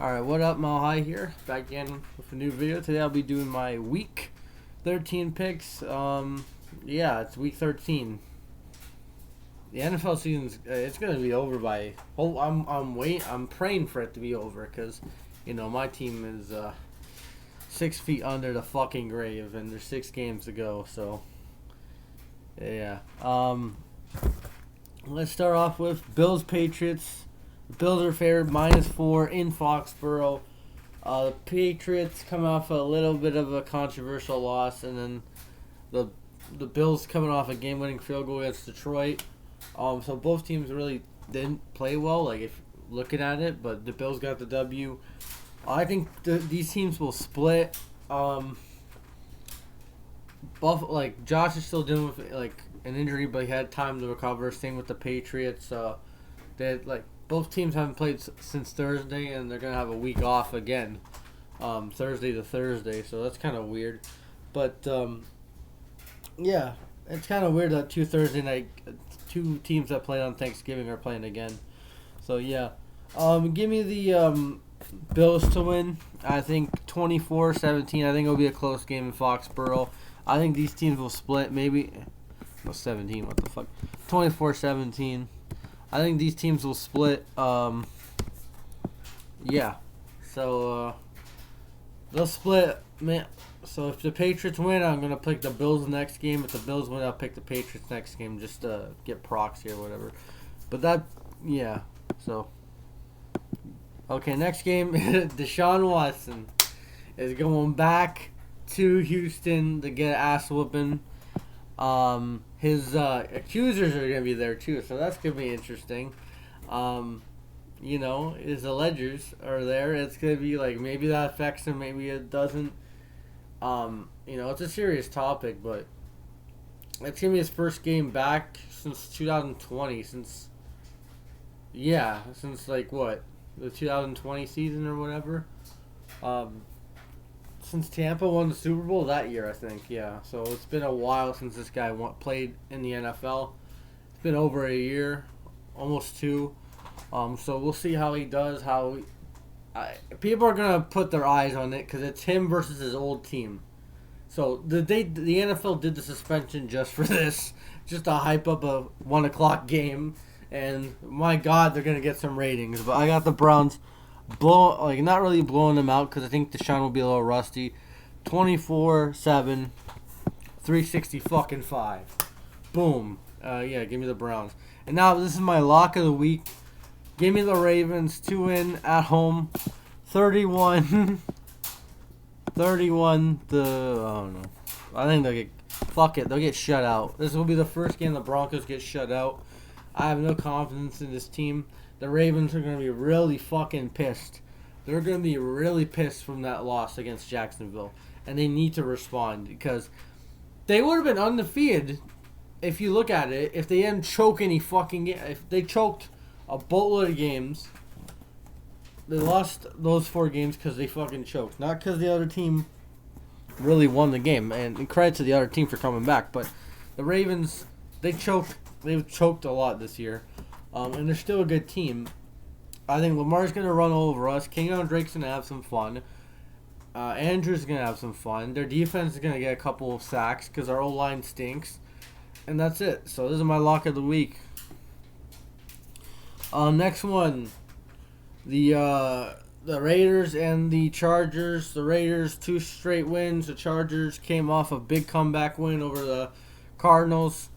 Alright, what up, Mile High here, back again with a new video. Today I'll be doing my Week 13 picks. Yeah, it's Week 13. The NFL season's it's gonna be over by. I'm praying for it to be over because, my team is 6 feet under the fucking grave and there's 6 games to go. So, yeah. Let's start off with Bills Patriots. The Bills are favored -4 in Foxborough. The Patriots come off a little bit of a controversial loss, and then the Bills coming off a game-winning field goal against Detroit. So both teams really didn't play well, like if looking at it, but the Bills got the W. I think these teams will split. Josh is still dealing with an injury, but he had time to recover. Same with the Patriots. Both teams haven't played since Thursday, and they're going to have a week off again, Thursday to Thursday, so that's kind of weird. But, yeah, it's kind of weird that two teams that played on Thanksgiving are playing again. So, yeah. Give me the Bills to win. I think 24-17. I think it'll be a close game in Foxborough. I think these teams will split, maybe. 17, what the fuck. 24-17. I think these teams will split. Yeah. So, they'll split. Man. So, if the Patriots win, I'm going to pick the Bills next game. If the Bills win, I'll pick the Patriots next game just to get proxy or whatever. But yeah. So, okay, next game. Deshaun Watson is going back to Houston to get ass whooping. His accusers are gonna be there too, so that's gonna be interesting. His allegers are there. It's gonna be maybe that affects him, maybe it doesn't. It's a serious topic, but it's gonna be his first game back since 2020. Since the 2020 season or whatever. Since Tampa won the Super Bowl that year, I think, yeah. So it's been a while since this guy played in the NFL. It's been over a year, almost 2. So we'll see how he does. People are gonna put their eyes on it because it's him versus his old team. So the NFL did the suspension just for this, just to hype up a 1:00 game. And my God, they're gonna get some ratings. But I got the Browns. Not really blowing them out because I think Deshaun will be a little rusty. 24-7, 365. Boom. Yeah, give me the Browns. And now this is my lock of the week. Give me the Ravens to win at home. 31 to, I don't know. I think they'll get shut out. This will be the first game the Broncos get shut out. I have no confidence in this team. The Ravens are going to be really fucking pissed. They're going to be really pissed from that loss against Jacksonville. And they need to respond because they would have been undefeated if you look at it. If they didn't choke any fucking game. If they choked a boatload of games, they lost those 4 games because they fucking choked. Not because the other team really won the game. And credit to the other team for coming back. But the Ravens, they've choked a lot this year. And they're still a good team. I think Lamar's going to run all over us. Kenyon Drake's going to have some fun. Andrew's going to have some fun. Their defense is going to get a couple of sacks because our O-line stinks. And that's it. So this is my lock of the week. Next one. The Raiders and the Chargers. The Raiders, 2 straight wins. The Chargers came off a big comeback win over the Cardinals.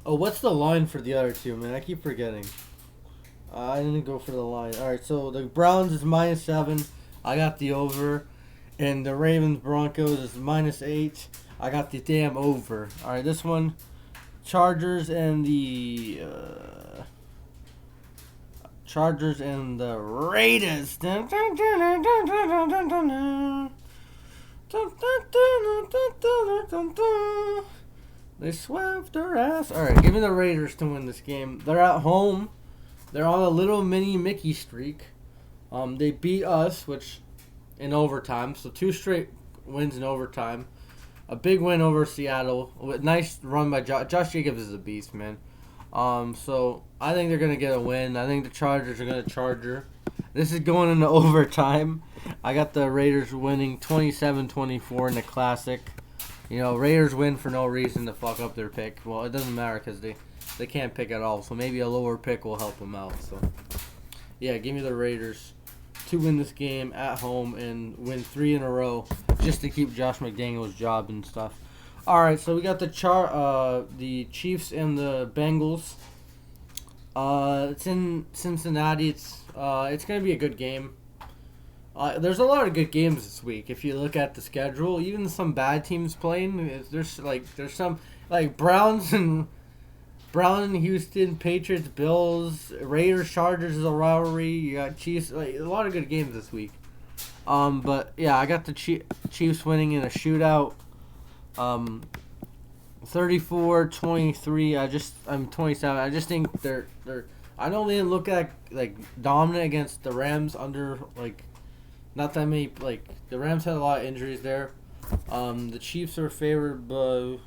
Oh, what's the line for the other two, man? I keep forgetting. I didn't go for the line. Alright, so the Browns is -7. I got the over. And the Ravens Broncos is -8. I got the damn over. Alright, this one. Chargers and the Raiders. They swept their ass. Alright, give me the Raiders to win this game. They're at home. They're on a little mini Mickey streak. They beat us, which in overtime. So 2 straight wins in overtime. A big win over Seattle. Nice run by Josh Jacobs is a beast, man. So I think they're gonna get a win. I think the Chargers are gonna charger. This is going into overtime. I got the Raiders winning 27-24 in the classic. You know, Raiders win for no reason to fuck up their pick. Well, it doesn't matter because they can't pick at all. So maybe a lower pick will help them out. So, yeah, give me the Raiders to win this game at home and win 3 in a row just to keep Josh McDaniels' job and stuff. All right, so we got the Chiefs and the Bengals. It's in Cincinnati. It's gonna be a good game. There's a lot of good games this week. If you look at the schedule, even some bad teams playing. There's some like Browns and Houston, Patriots, Bills, Raiders, Chargers is a rivalry. You got Chiefs. Like a lot of good games this week. But yeah, I got the Chiefs winning in a shootout. 34-23. I'm 27. I just think they're. I know they didn't look like dominant against the Rams under like. Not that many, like, the Rams had a lot of injuries there. The Chiefs are favored by...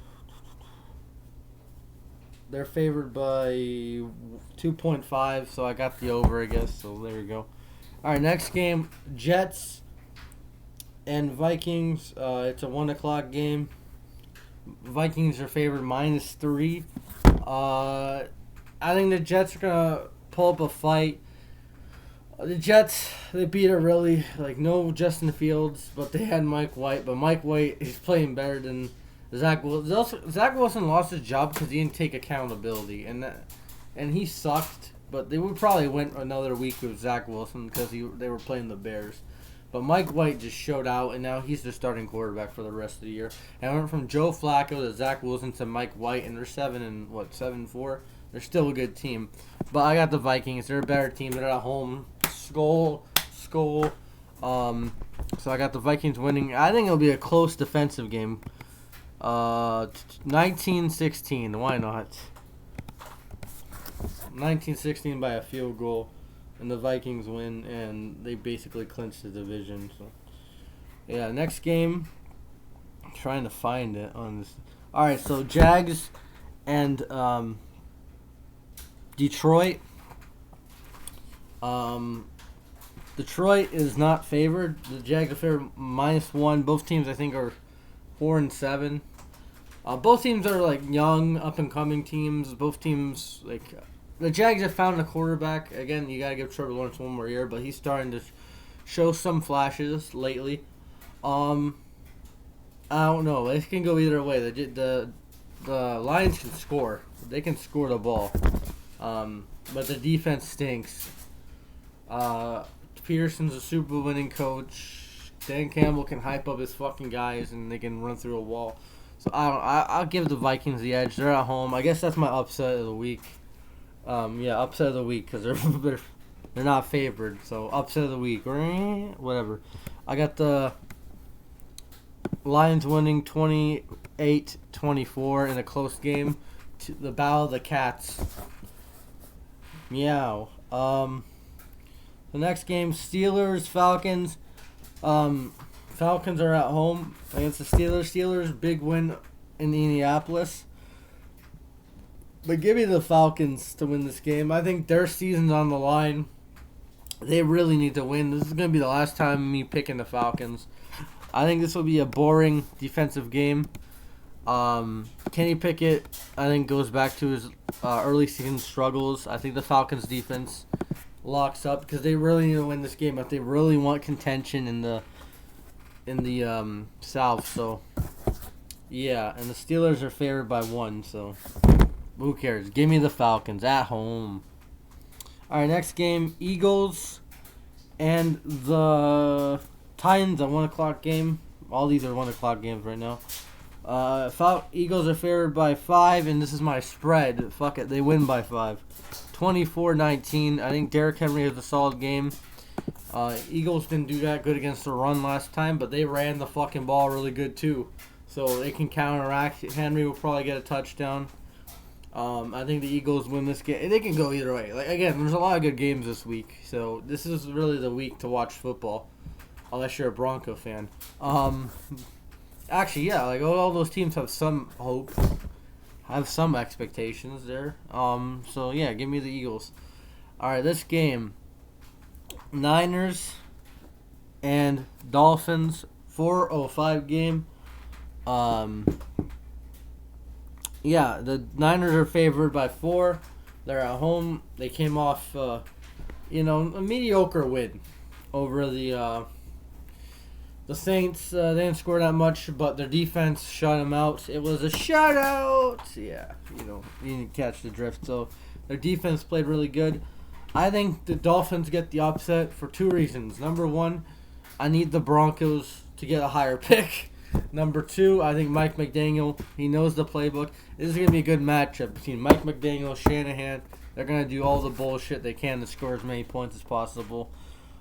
They're favored by 2.5, so I got the over, I guess. So there you go. All right, next game, Jets and Vikings. It's a 1 o'clock game. Vikings are favored -3. I think the Jets are going to pull up a fight. The Jets, they beat it really, like, no Justin Fields, but they had Mike White. But Mike White is playing better than Zach Wilson. Zach Wilson lost his job because he didn't take accountability, and he sucked. But they would probably went another week with Zach Wilson because they were playing the Bears. But Mike White just showed out, and now he's the starting quarterback for the rest of the year. And I went from Joe Flacco to Zach Wilson to Mike White, and they're 7-4. They're still a good team. But I got the Vikings. They're a better team. They're at home. Skull. So I got the Vikings winning. I think it'll be a close defensive game. 19-16. Why not? 19-16 by a field goal. And the Vikings win, and they basically clinch the division. So, yeah, next game. I'm trying to find it on this. All right, so Jags and Detroit. Detroit is not favored. The Jags are favored -1. Both teams, I think, are 4-7. Both teams are like young, up and coming teams. Both teams, like the Jags have found a quarterback. Again, you gotta give Trevor Lawrence one more year, but he's starting to show some flashes lately. I don't know. It can go either way. The Lions can score. They can score the ball. But the defense stinks. Peterson's a Super Bowl winning coach. Dan Campbell can hype up his fucking guys, and they can run through a wall. So I'll give the Vikings the edge. They're at home. I guess that's my upset of the week. Upset of the week because they're not favored. So upset of the week, whatever. I got the Lions winning 28-24 in a close game. The Battle of the Cats. Meow. The next game, Steelers, Falcons. Falcons are at home against the Steelers. Steelers, big win in Indianapolis. But give me the Falcons to win this game. I think their season's on the line. They really need to win. This is going to be the last time me picking the Falcons. I think this will be a boring defensive game. Kenny Pickett, I think, goes back to his early season struggles. I think the Falcons' defense locks up because they really need to win this game if they really want contention in the South. So, yeah, and the Steelers are favored by 1, so who cares? Give me the Falcons at home. All right, next game, Eagles and the Titans, a 1 o'clock game. All these are 1 o'clock games right now. Eagles are favored by 5, and this is my spread. Fuck it, they win by 5. 24-19. I think Derrick Henry has a solid game. Eagles didn't do that good against the run last time, but they ran the fucking ball really good too. So they can counteract. Henry will probably get a touchdown. I think the Eagles win this game. They can go either way. Like again, there's a lot of good games this week. So this is really the week to watch football, unless you're a Bronco fan. Actually, yeah, like all those teams have some hope. have some expectations there. So yeah, give me the Eagles. All right, this game, Niners and Dolphins, 4:05 game. Um, yeah, the Niners are favored by 4. They're at home. They came off, a mediocre win over the Saints. They didn't score that much, but their defense shut them out. It was a shutout. Yeah, you didn't catch the drift. So their defense played really good. I think the Dolphins get the upset for 2 reasons. Number 1, I need the Broncos to get a higher pick. Number 2, I think Mike McDaniel, he knows the playbook. This is going to be a good matchup between Mike McDaniel, Shanahan. They're going to do all the bullshit they can to score as many points as possible.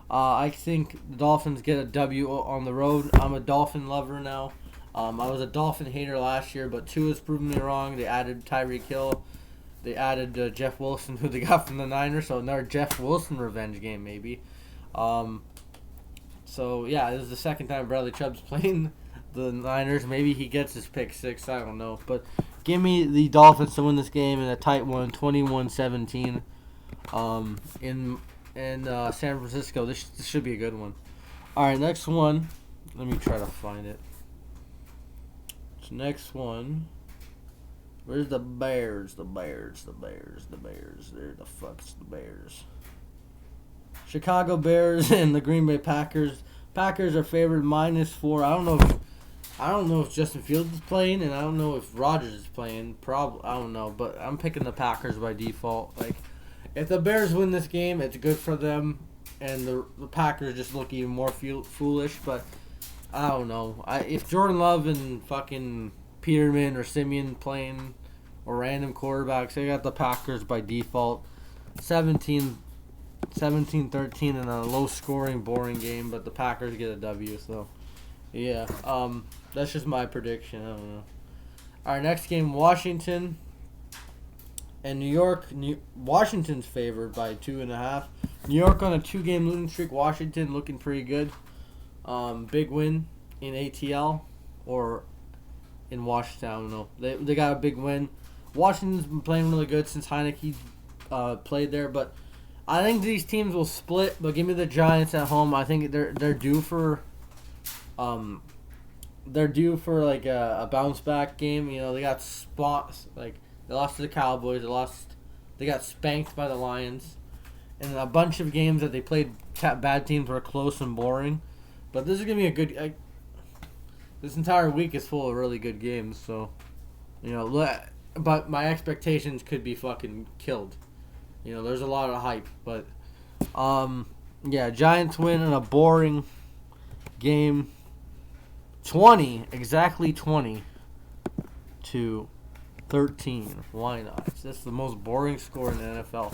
I think the Dolphins get a W on the road. I'm a Dolphin lover now. I was a Dolphin hater last year, but Tua's proven me wrong. They added Tyreek Hill. They added Jeff Wilson, who they got from the Niners, so another Jeff Wilson revenge game maybe. So, yeah, this is the second time Bradley Chubb's playing the Niners. Maybe he gets his pick 6. I don't know. But give me the Dolphins to win this game in a tight one, 21-17. In San Francisco. This should be a good one. All right, next one. Let me try to find it. Next one. Where's the Bears? The Bears. There the fuck's the Bears. Chicago Bears and the Green Bay Packers. Packers are favored -4. I don't know if Justin Fields is playing, and I don't know if Rodgers is playing. I don't know, but I'm picking the Packers by default. Like, if the Bears win this game, it's good for them, and the Packers just look even more foolish. But I don't know. If Jordan Love and fucking Peterman or Simeon playing or random quarterbacks, they got the Packers by default. 17-13 in a low-scoring, boring game, but the Packers get a W. So yeah, that's just my prediction. I don't know. All right, next game, Washington and New York. Washington's favored by 2.5. New York on a 2-game losing streak. Washington looking pretty good. Big win in ATL or in Washington. I don't know. They got a big win. Washington's been playing really good since Heineke played there, but I think these teams will split. But give me the Giants at home. I think they're due for like a bounce back game. They got spots like. They lost to the Cowboys. They got spanked by the Lions. And a bunch of games that they played bad teams were close and boring. But this is going to be a good... this entire week is full of really good games. So, but my expectations could be fucking killed. There's a lot of hype. But, yeah, Giants win in a boring game. Exactly 20 to 13. Why not? That's the most boring score in the NFL.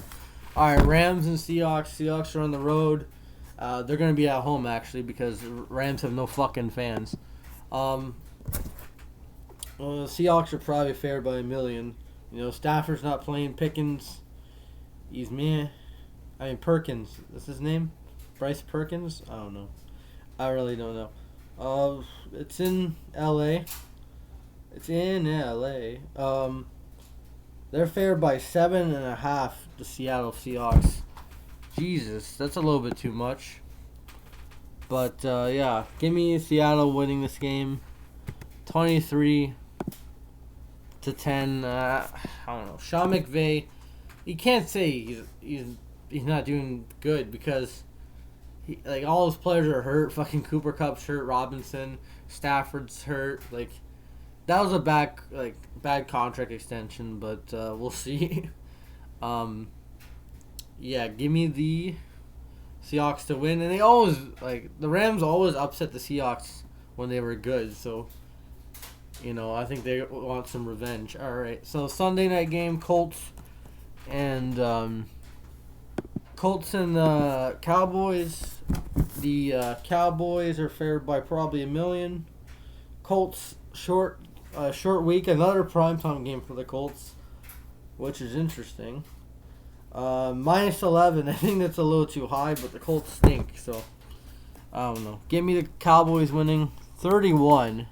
All right, Rams and Seahawks. Seahawks are on the road. They're going to be at home, actually, because Rams have no fucking fans. Seahawks are probably favored by 1 million. Stafford's not playing. Pickens, he's meh. Perkins. That's his name? Bryce Perkins? I don't know. I really don't know. It's in L.A. They're favored by 7.5. The Seattle Seahawks. Jesus, that's a little bit too much. But yeah, give me Seattle winning this game, 23-10. I don't know. Sean McVay, you can't say he's not doing good because all his players are hurt. Fucking Cooper Kupp's hurt. Robinson, Stafford's hurt. That was a bad contract extension, but we'll see. Yeah, give me the Seahawks to win, and they always the Rams always upset the Seahawks when they were good. So, I think they want some revenge. All right, so Sunday night game, Colts and Cowboys. The Cowboys are favored by probably 1 million. Colts short week, another primetime game for the Colts, which is interesting. -11, I think that's a little too high, but the Colts stink, so I don't know. Give me the Cowboys winning 31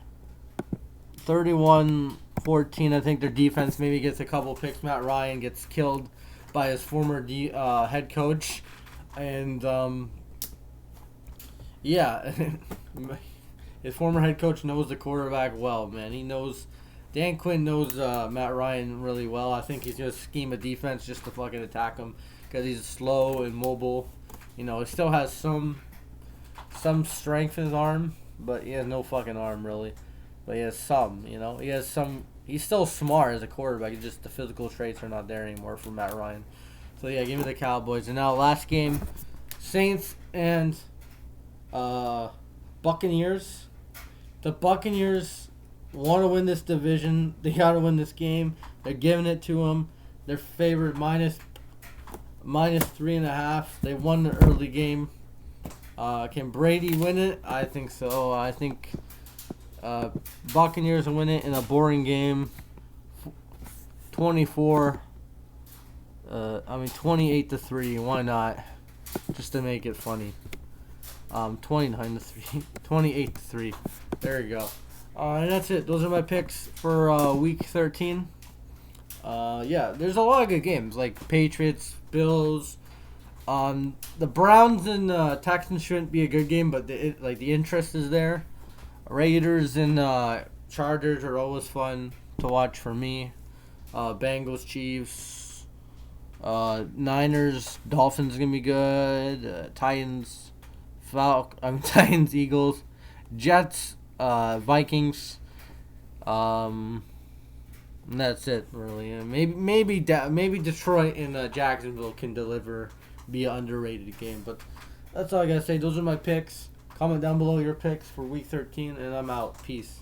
14. I think their defense maybe gets a couple picks. Matt Ryan gets killed by his former head coach. And, yeah, his former head coach knows the quarterback well, man. He knows, Dan Quinn knows Matt Ryan really well. I think he's going to scheme a defense just to fucking attack him because he's slow and mobile. You know, he still has some strength in his arm, but he has no fucking arm, really. But he has some, you know. He has some. He's still smart as a quarterback. It's just the physical traits are not there anymore for Matt Ryan. So, yeah, give me the Cowboys. And now, last game, Saints and Buccaneers. The Buccaneers want to win this division. They got to win this game. They're giving it to them. They're favored minus 3.5. They won the early game. Can Brady win it? I think so. I think Buccaneers will win it in a boring game. 28-3. Why not? Just to make it funny. 29-3. 28-3. There you go. And that's it. Those are my picks for Week 13. Yeah, there's a lot of good games like Patriots, Bills. The Browns and Texans shouldn't be a good game, but the interest is there. Raiders and Chargers are always fun to watch for me. Bengals, Chiefs, Niners, Dolphins gonna be good. Titans, Titans, Eagles, Jets, Vikings. And that's it, really. Maybe Detroit and Jacksonville can deliver, be an underrated game. But that's all I gotta say. Those are my picks. Comment down below your picks for Week 13, and I'm out. Peace.